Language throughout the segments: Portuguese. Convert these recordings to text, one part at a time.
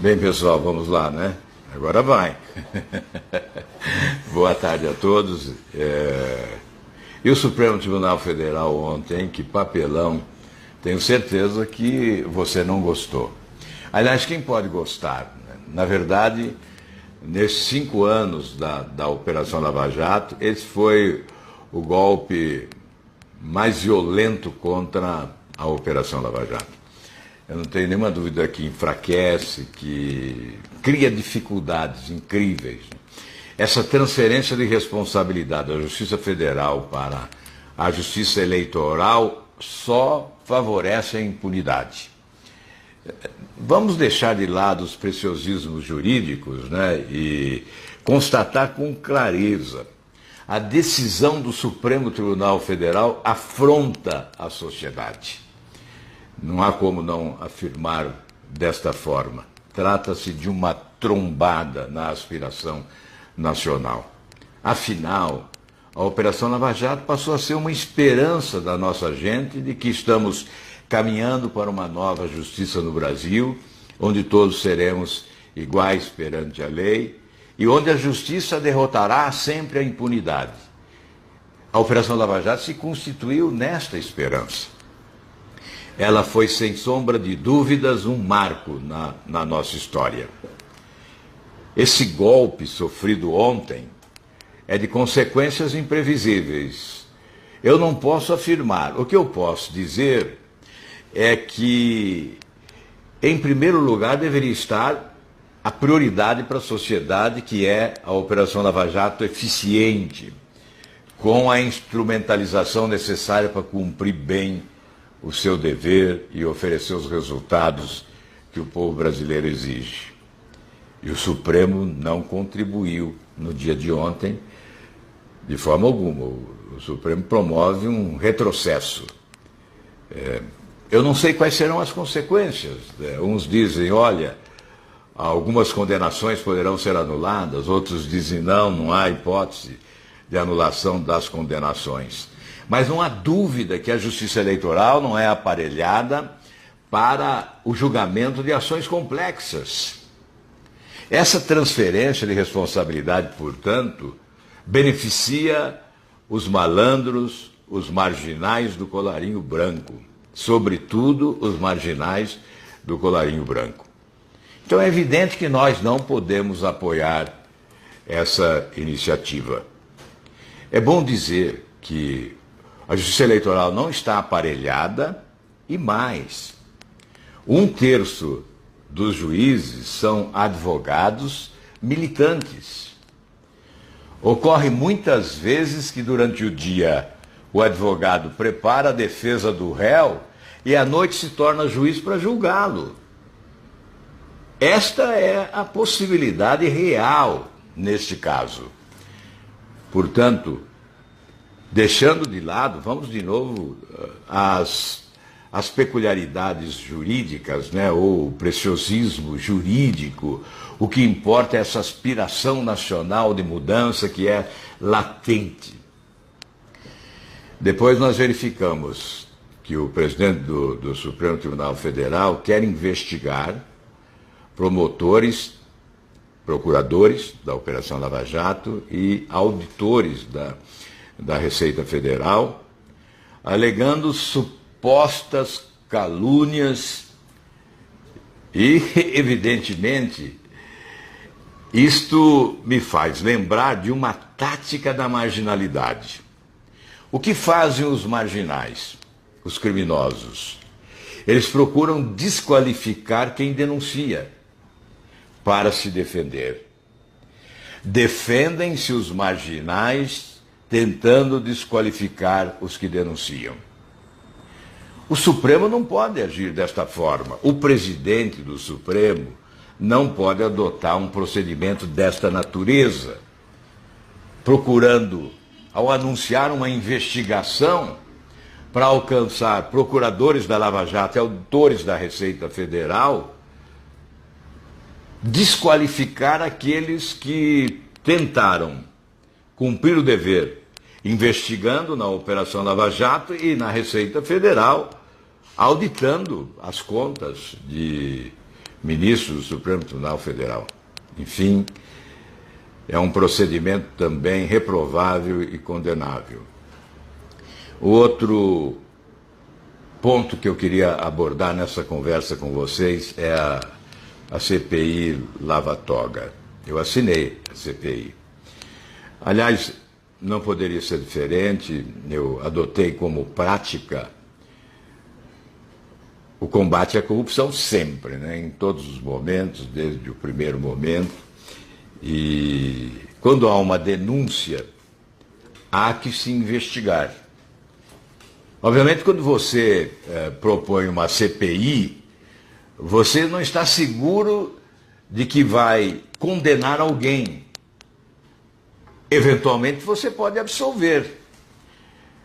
Bem, pessoal, vamos lá, né? Agora vai. Boa tarde a todos. E o Supremo Tribunal Federal ontem, que papelão, tenho certeza que você não gostou. Aliás, quem pode gostar? Na verdade, nesses 5 anos da Operação Lava Jato, esse foi o golpe mais violento contra a Operação Lava Jato. Eu não tenho nenhuma dúvida que enfraquece, que cria dificuldades incríveis. Essa transferência de responsabilidade da Justiça Federal para a Justiça Eleitoral só favorece a impunidade. Vamos deixar de lado os preciosismos jurídicos, né, e constatar com clareza: a decisão do Supremo Tribunal Federal afronta a sociedade. Não há como não afirmar desta forma. Trata-se de uma trombada na aspiração nacional. Afinal, a Operação Lava Jato passou a ser uma esperança da nossa gente de que estamos caminhando para uma nova justiça no Brasil, onde todos seremos iguais perante a lei e onde a justiça derrotará sempre a impunidade. A Operação Lava Jato se constituiu nesta esperança. Ela foi, sem sombra de dúvidas, um marco na nossa história. Esse golpe sofrido ontem é de consequências imprevisíveis. Eu não posso afirmar. O que eu posso dizer é que, em primeiro lugar, deveria estar a prioridade para a sociedade, que é a Operação Lava Jato eficiente, com a instrumentalização necessária para cumprir bem o seu dever e oferecer os resultados que o povo brasileiro exige. E o Supremo não contribuiu no dia de ontem de forma alguma. O Supremo promove um retrocesso. Eu não sei quais serão as consequências. Uns dizem, olha, algumas condenações poderão ser anuladas, outros dizem, não há hipótese de anulação das condenações. Mas não há dúvida que a Justiça Eleitoral não é aparelhada para o julgamento de ações complexas. Essa transferência de responsabilidade, portanto, beneficia os malandros, os marginais do colarinho branco, sobretudo os marginais do colarinho branco. Então é evidente que nós não podemos apoiar essa iniciativa. É bom dizer que a Justiça Eleitoral não está aparelhada e mais. 1/3 dos juízes são advogados militantes. Ocorre muitas vezes que durante o dia o advogado prepara a defesa do réu e à noite se torna juiz para julgá-lo. Esta é a possibilidade real neste caso. Portanto, deixando de lado, vamos de novo as peculiaridades jurídicas, né, ou o preciosismo jurídico. O que importa é essa aspiração nacional de mudança que é latente. Depois nós verificamos que o presidente do Supremo Tribunal Federal quer investigar promotores, procuradores da Operação Lava Jato e auditores da Receita Federal, alegando supostas calúnias e, evidentemente, isto me faz lembrar de uma tática da marginalidade. O que fazem os marginais, os criminosos? Eles procuram desqualificar quem denuncia para se defender. Defendem-se os marginais tentando desqualificar os que denunciam. O Supremo não pode agir desta forma. O presidente do Supremo não pode adotar um procedimento desta natureza, procurando, ao anunciar uma investigação para alcançar procuradores da Lava Jato e auditores da Receita Federal, desqualificar aqueles que tentaram cumprir o dever, investigando na Operação Lava Jato e na Receita Federal, auditando as contas de ministro do Supremo Tribunal Federal. Enfim, é um procedimento também reprovável e condenável. O outro ponto que eu queria abordar nessa conversa com vocês é a CPI Lava Toga. Eu assinei a CPI. Aliás, não poderia ser diferente, eu adotei como prática o combate à corrupção sempre, né, em todos os momentos, desde o primeiro momento. E quando há uma denúncia, há que se investigar. Obviamente, quando você propõe uma CPI, você não está seguro de que vai condenar alguém. Eventualmente, você pode absolver.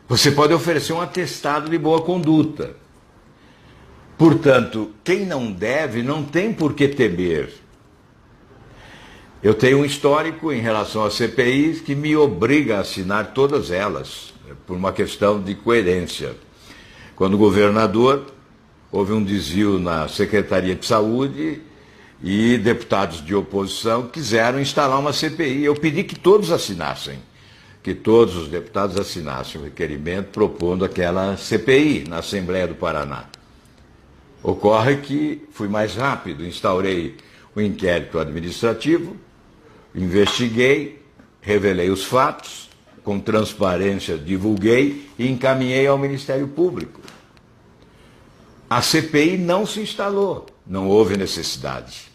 Você pode oferecer um atestado de boa conduta. Portanto, quem não deve não tem por que temer. Eu tenho um histórico em relação às CPIs que me obriga a assinar todas elas, por uma questão de coerência. Quando governador, houve um desvio na Secretaria de Saúde e deputados de oposição quiseram instalar uma CPI. Eu pedi que todos assinassem, que todos os deputados assinassem o requerimento propondo aquela CPI na Assembleia do Paraná. Ocorre que fui mais rápido, instaurei o inquérito administrativo, investiguei, revelei os fatos, com transparência divulguei e encaminhei ao Ministério Público. A CPI não se instalou, não houve necessidade.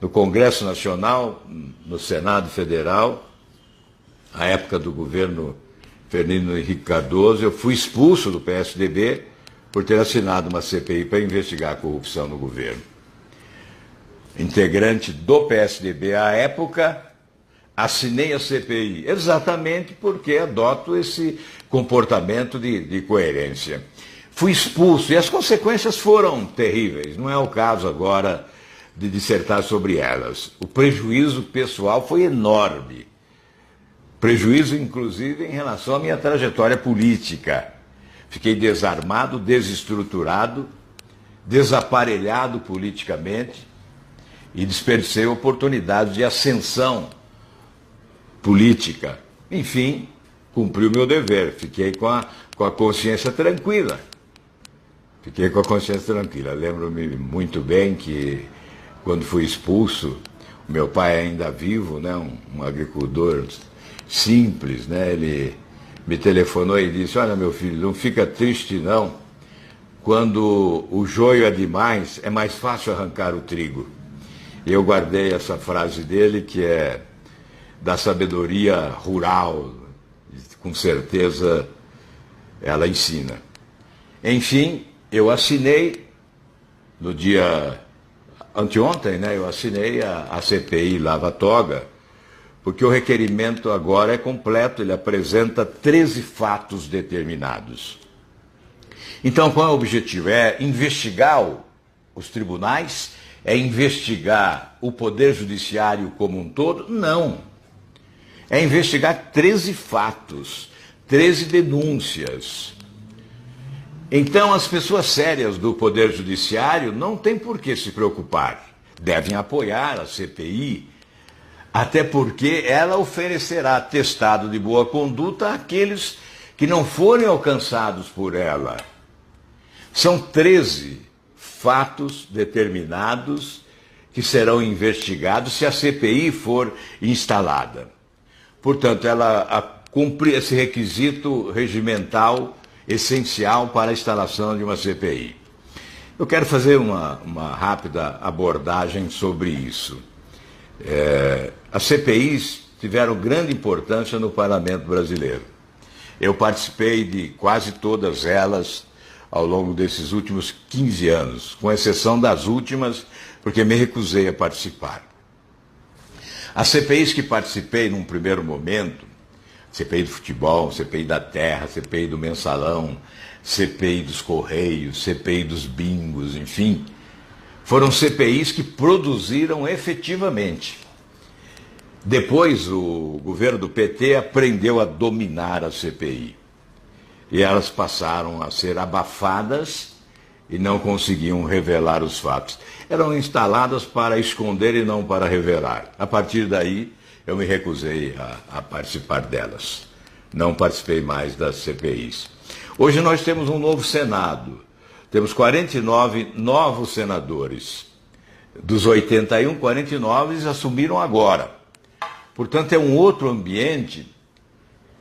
No Congresso Nacional, no Senado Federal, à época do governo Fernando Henrique Cardoso, eu fui expulso do PSDB por ter assinado uma CPI para investigar a corrupção no governo. Integrante do PSDB à época, assinei a CPI, exatamente porque adoto esse comportamento de coerência. Fui expulso e as consequências foram terríveis, não é o caso agora de dissertar sobre elas. O prejuízo pessoal foi enorme. Prejuízo, inclusive, em relação à minha trajetória política. Fiquei desarmado, desestruturado, desaparelhado politicamente e desperdicei oportunidades de ascensão política. Enfim, cumpri o meu dever, fiquei com a consciência tranquila. Fiquei com a consciência tranquila. Lembro-me muito bem que, quando fui expulso, o meu pai ainda vivo, né, um agricultor simples, né, ele me telefonou e disse: olha, meu filho, não fica triste não, quando o joio é demais, é mais fácil arrancar o trigo. E eu guardei essa frase dele, que é da sabedoria rural, com certeza ela ensina. Enfim, eu assinei, no dia anteontem, né, eu assinei a CPI Lava Toga, porque o requerimento agora é completo, ele apresenta 13 fatos determinados. Então, qual é o objetivo? É investigar os tribunais? É investigar o Poder Judiciário como um todo? Não. É investigar 13 fatos, 13 denúncias. Então, as pessoas sérias do Poder Judiciário não têm por que se preocupar. Devem apoiar a CPI, até porque ela oferecerá atestado de boa conduta àqueles que não forem alcançados por ela. São 13 fatos determinados que serão investigados se a CPI for instalada. Portanto, ela cumpre esse requisito regimental essencial para a instalação de uma CPI. Eu quero fazer uma rápida abordagem sobre isso. As CPIs tiveram grande importância no Parlamento brasileiro. Eu participei de quase todas elas ao longo desses últimos 15 anos, com exceção das últimas, porque me recusei a participar. As CPIs que participei num primeiro momento, CPI do futebol, CPI da terra, CPI do mensalão, CPI dos correios, CPI dos bingos, enfim, foram CPIs que produziram efetivamente. Depois, o governo do PT aprendeu a dominar a CPI. E elas passaram a ser abafadas e não conseguiam revelar os fatos. Eram instaladas para esconder e não para revelar. A partir daí, eu me recusei a participar delas. Não participei mais das CPIs. Hoje nós temos um novo Senado. Temos 49 novos senadores. Dos 81, 49 assumiram agora. Portanto, é um outro ambiente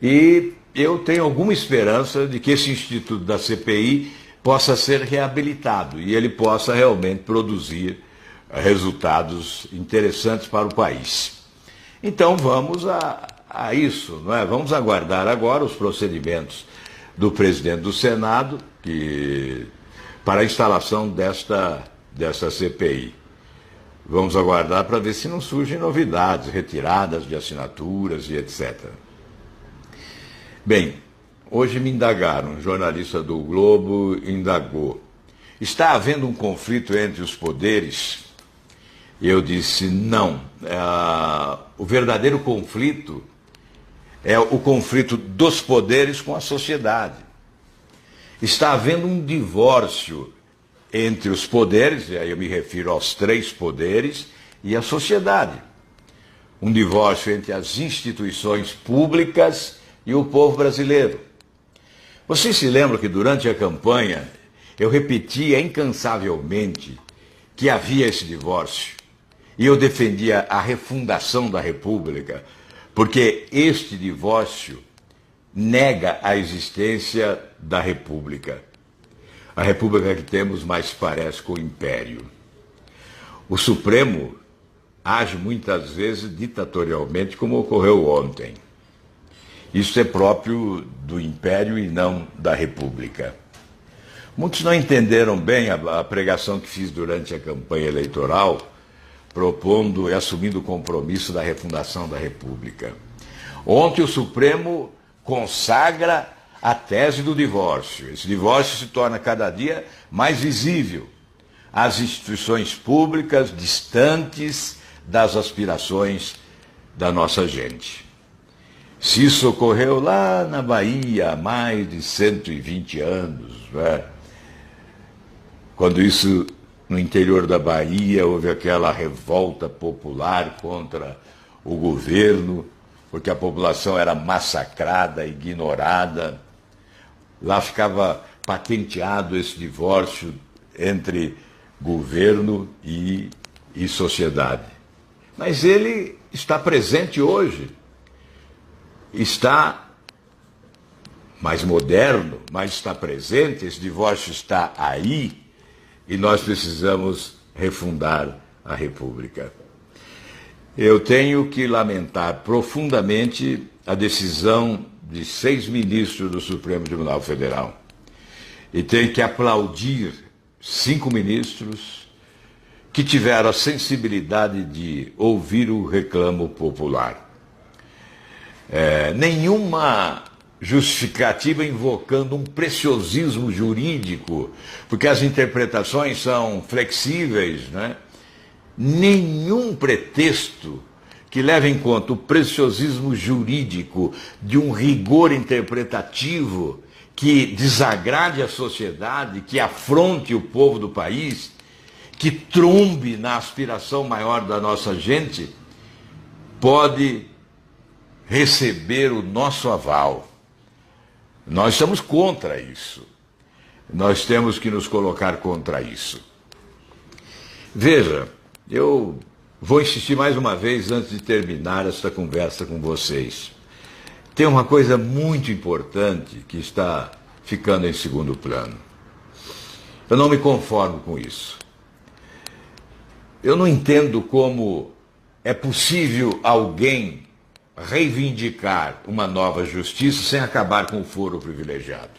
e eu tenho alguma esperança de que esse Instituto da CPI possa ser reabilitado e ele possa realmente produzir resultados interessantes para o país. Então vamos a isso, não é? Vamos aguardar agora os procedimentos do presidente do Senado para a instalação desta CPI. Vamos aguardar para ver se não surgem novidades, retiradas de assinaturas e etc. Bem, hoje me indagaram, um jornalista do Globo indagou. Está havendo um conflito entre os poderes? Eu disse, não. O verdadeiro conflito é o conflito dos poderes com a sociedade. Está havendo um divórcio entre os poderes, e aí eu me refiro aos 3 poderes, e a sociedade. Um divórcio entre as instituições públicas e o povo brasileiro. Vocês se lembram que durante a campanha eu repetia incansavelmente que havia esse divórcio e eu defendia a refundação da República, porque este divórcio nega a existência da República. A República que temos mais parece com o Império. O Supremo age muitas vezes ditatorialmente, como ocorreu ontem. Isso é próprio do Império e não da República. Muitos não entenderam bem a pregação que fiz durante a campanha eleitoral, propondo e assumindo o compromisso da refundação da República. Ontem o Supremo consagra a tese do divórcio. Esse divórcio se torna cada dia mais visível. As instituições públicas distantes das aspirações da nossa gente. Se isso ocorreu lá na Bahia há mais de 120 anos, né? Quando isso, no interior da Bahia, houve aquela revolta popular contra o governo, porque a população era massacrada, ignorada. Lá ficava patenteado esse divórcio entre governo e sociedade. Mas ele está presente hoje. Está mais moderno, mas está presente, esse divórcio está aí e nós precisamos refundar a República. Eu tenho que lamentar profundamente a decisão de 6 ministros do Supremo Tribunal Federal e tenho que aplaudir 5 ministros que tiveram a sensibilidade de ouvir o reclamo popular. Nenhuma justificativa invocando um preciosismo jurídico, porque as interpretações são flexíveis, né? Nenhum pretexto que leve em conta o preciosismo jurídico de um rigor interpretativo que desagrade a sociedade, que afronte o povo do país, que trombe na aspiração maior da nossa gente, pode receber o nosso aval. Nós estamos contra isso. Nós temos que nos colocar contra isso. Veja, eu vou insistir mais uma vez antes de terminar esta conversa com vocês. Tem uma coisa muito importante que está ficando em segundo plano. Eu não me conformo com isso. Eu não entendo como é possível alguém reivindicar uma nova justiça sem acabar com o foro privilegiado.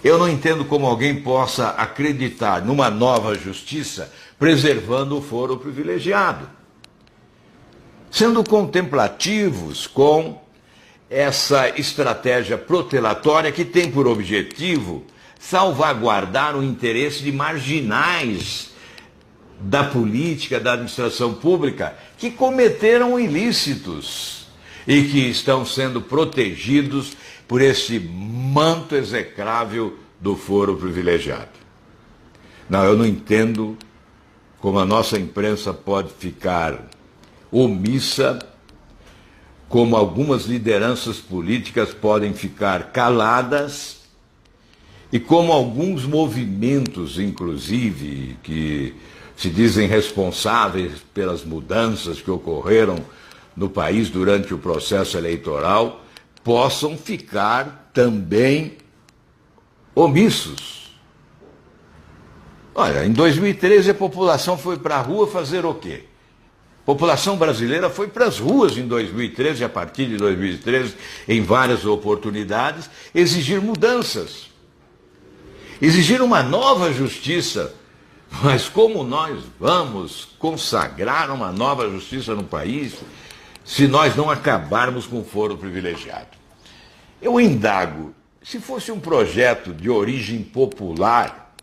Eu não entendo como alguém possa acreditar numa nova justiça preservando o foro privilegiado. Sendo contemplativos com essa estratégia protelatória que tem por objetivo salvaguardar o interesse de marginais da política, da administração pública, que cometeram ilícitos e que estão sendo protegidos por esse manto execrável do foro privilegiado. Não, eu não entendo como a nossa imprensa pode ficar omissa, como algumas lideranças políticas podem ficar caladas e como alguns movimentos, inclusive, que se dizem responsáveis pelas mudanças que ocorreram no país durante o processo eleitoral, possam ficar também omissos. Olha, em 2013 a população foi para a rua fazer o quê? A população brasileira foi para as ruas em 2013, a partir de 2013, em várias oportunidades, exigir mudanças. Exigir uma nova justiça. Mas como nós vamos consagrar uma nova justiça no país se nós não acabarmos com o foro privilegiado? Eu indago, se fosse um projeto de origem popular,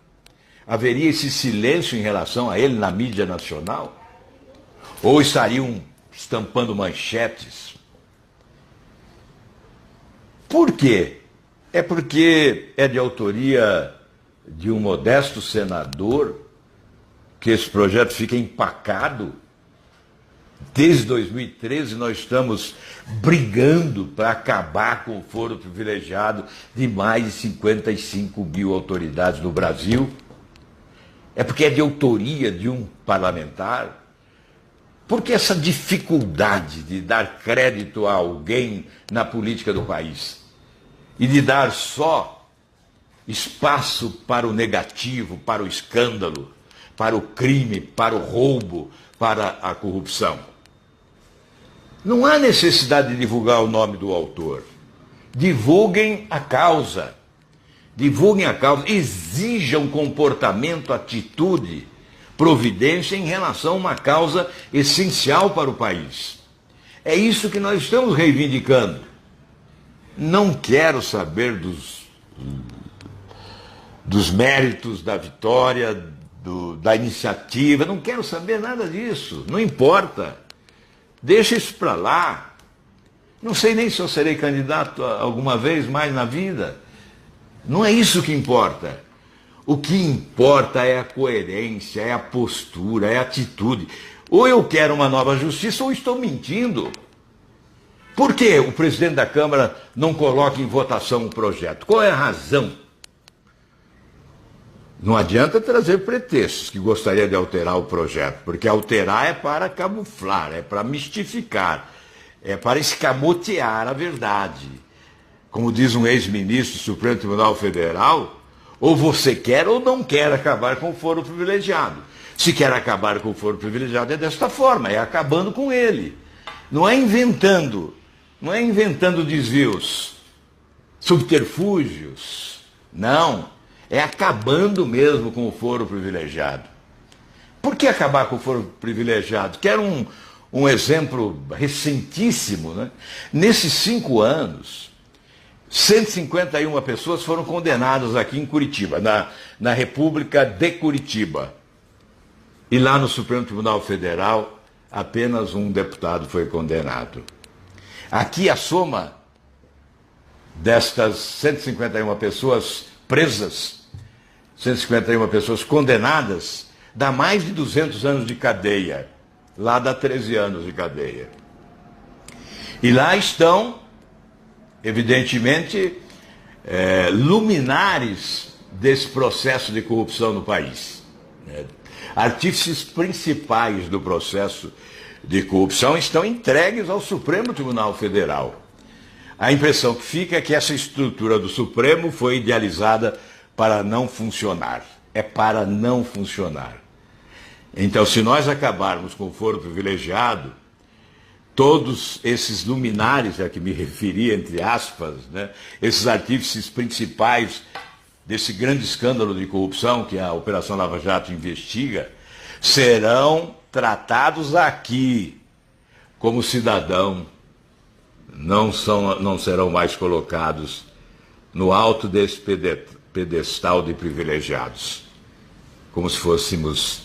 haveria esse silêncio em relação a ele na mídia nacional? Ou estariam estampando manchetes? Por quê? É porque é de autoria de um modesto senador que esse projeto fica empacado. Desde 2013 nós estamos brigando para acabar com o foro privilegiado de mais de 55 mil autoridades no Brasil. É porque é de autoria de um parlamentar. Por que essa dificuldade de dar crédito a alguém na política do país? E de dar só espaço para o negativo, para o escândalo, para o crime, para o roubo, para a corrupção? Não há necessidade de divulgar o nome do autor. Divulguem a causa. Divulguem a causa. Exijam comportamento, atitude, providência em relação a uma causa essencial para o país. É isso que nós estamos reivindicando. Não quero saber dos méritos da vitória, da iniciativa, não quero saber nada disso, não importa. Deixa isso para lá. Não sei nem se eu serei candidato alguma vez mais na vida. Não é isso que importa. O que importa é a coerência, é a postura, é a atitude. Ou eu quero uma nova justiça ou estou mentindo. Por que o presidente da Câmara não coloca em votação o projeto? Qual é a razão? Não adianta trazer pretextos que gostaria de alterar o projeto, porque alterar é para camuflar, é para mistificar, é para escamotear a verdade. Como diz um ex-ministro do Supremo Tribunal Federal, ou você quer ou não quer acabar com o foro privilegiado. Se quer acabar com o foro privilegiado é desta forma, é acabando com ele. Não é inventando desvios, subterfúgios, não. É acabando mesmo com o foro privilegiado. Por que acabar com o foro privilegiado? Quero um exemplo recentíssimo, né? Nesses 5 anos, 151 pessoas foram condenadas aqui em Curitiba, na República de Curitiba. E lá no Supremo Tribunal Federal, apenas um deputado foi condenado. Aqui a soma destas 151 pessoas presas, 151 pessoas condenadas, dá mais de 200 anos de cadeia. Lá dá 13 anos de cadeia. E lá estão, evidentemente, luminares desse processo de corrupção no país. Artífices principais do processo de corrupção estão entregues ao Supremo Tribunal Federal. A impressão que fica é que essa estrutura do Supremo foi idealizada para não funcionar. É para não funcionar. Então, se nós acabarmos com o foro privilegiado, todos esses luminares a que me referi, entre aspas, né, esses artífices principais desse grande escândalo de corrupção que a Operação Lava Jato investiga, serão tratados aqui como cidadão, não serão mais colocados no alto desse pedestal de privilegiados, como se fôssemos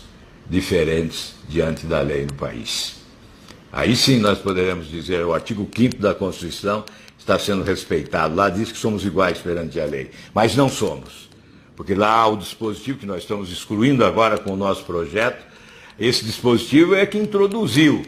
diferentes diante da lei no país. Aí sim nós poderemos dizer, o artigo 5º da Constituição está sendo respeitado. Lá diz que somos iguais perante a lei, mas não somos. porque lá há o dispositivo que nós estamos excluindo agora com o nosso projeto. Esse dispositivo é que introduziu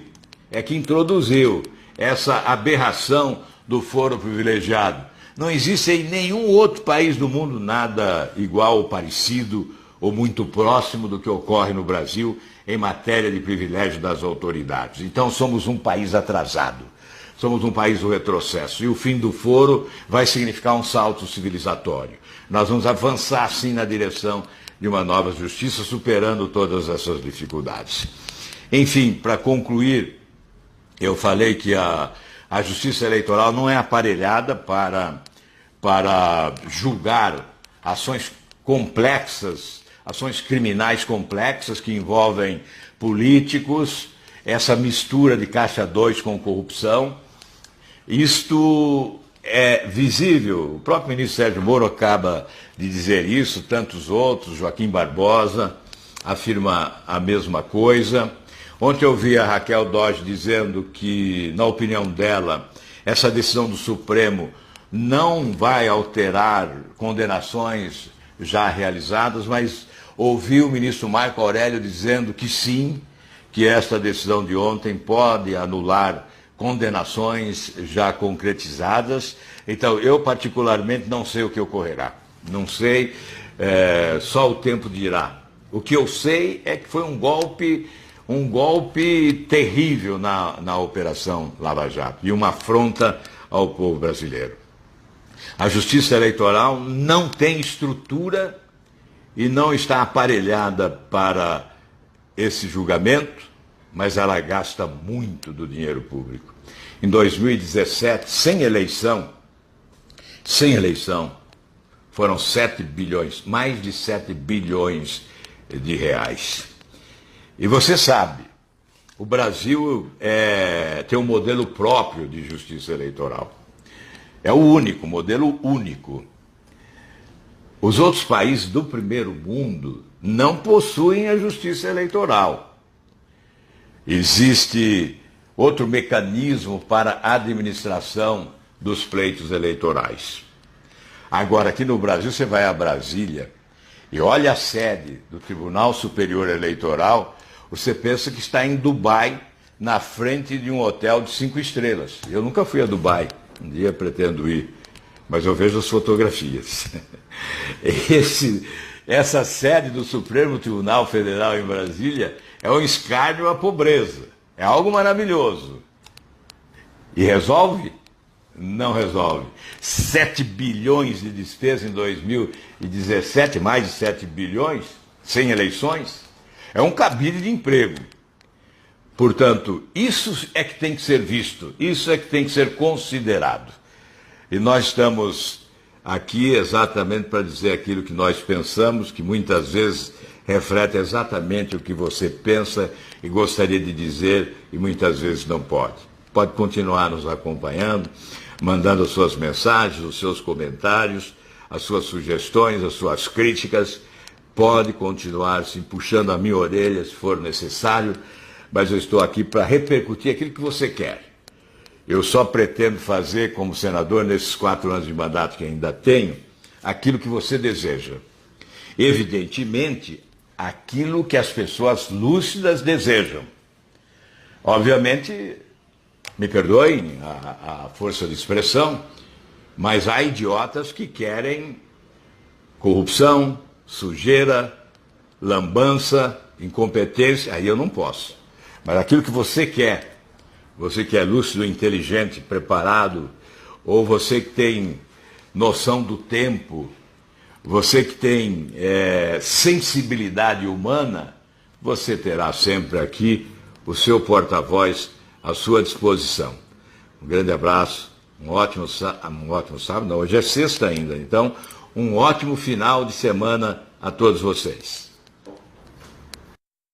essa aberração do foro privilegiado. Não existe em nenhum outro país do mundo nada igual ou parecido ou muito próximo do que ocorre no Brasil em matéria de privilégio das autoridades. Então somos um país atrasado, somos um país do retrocesso, e o fim do foro vai significar um salto civilizatório. Nós vamos avançar sim na direção de uma nova justiça, superando todas essas dificuldades. Enfim, para concluir, eu falei que a justiça eleitoral não é aparelhada para julgar ações complexas, ações criminais complexas que envolvem políticos, essa mistura de caixa 2 com corrupção. Isto é visível. O próprio ministro Sérgio Moro acaba de dizer isso, tantos outros, Joaquim Barbosa afirma a mesma coisa. Ontem eu vi a Raquel Dodge dizendo que, na opinião dela, essa decisão do Supremo não vai alterar condenações já realizadas, mas ouvi o ministro Marco Aurélio dizendo que sim, que esta decisão de ontem pode anular condenações já concretizadas. Então, eu particularmente não sei o que ocorrerá. Não sei, só o tempo dirá. O que eu sei é que foi um golpe terrível na Operação Lava Jato e uma afronta ao povo brasileiro. A Justiça Eleitoral não tem estrutura e não está aparelhada para esse julgamento, mas ela gasta muito do dinheiro público. Em 2017, sem eleição, foram 7 bilhões, mais de 7 bilhões de reais. E você sabe, o Brasil tem um modelo próprio de justiça eleitoral. É o único, modelo único. Os outros países do primeiro mundo não possuem a justiça eleitoral. Existe outro mecanismo para a administração dos pleitos eleitorais. Agora, aqui no Brasil, você vai a Brasília e olha a sede do Tribunal Superior Eleitoral, você pensa que está em Dubai, na frente de um hotel de 5 estrelas. Eu nunca fui a Dubai, um dia pretendo ir, mas eu vejo as fotografias. Essa sede do Supremo Tribunal Federal em Brasília é um escárnio à pobreza. É algo maravilhoso. E resolve? Não resolve. 7 bilhões de despesa em 2017, mais de 7 bilhões, sem eleições, é um cabide de emprego. Portanto, isso é que tem que ser visto, isso é que tem que ser considerado. E nós estamos aqui exatamente para dizer aquilo que nós pensamos, que muitas vezes reflete exatamente o que você pensa e gostaria de dizer e muitas vezes não pode. Pode continuar nos acompanhando, mandando as suas mensagens, os seus comentários, as suas sugestões, as suas críticas. Pode continuar se puxando a minha orelha se for necessário, mas eu estou aqui para repercutir aquilo que você quer. Eu só pretendo fazer, como senador, nesses 4 anos de mandato que ainda tenho, aquilo que você deseja. Evidentemente, aquilo que as pessoas lúcidas desejam. Obviamente, me perdoem a força de expressão, mas há idiotas que querem corrupção, sujeira, lambança, incompetência, aí eu não posso. Mas aquilo que você que é lúcido, inteligente, preparado, ou você que tem noção do tempo, você que tem sensibilidade humana, você terá sempre aqui o seu porta-voz à sua disposição. Um grande abraço, um ótimo sábado, não, hoje é sexta ainda, então um ótimo final de semana a todos vocês.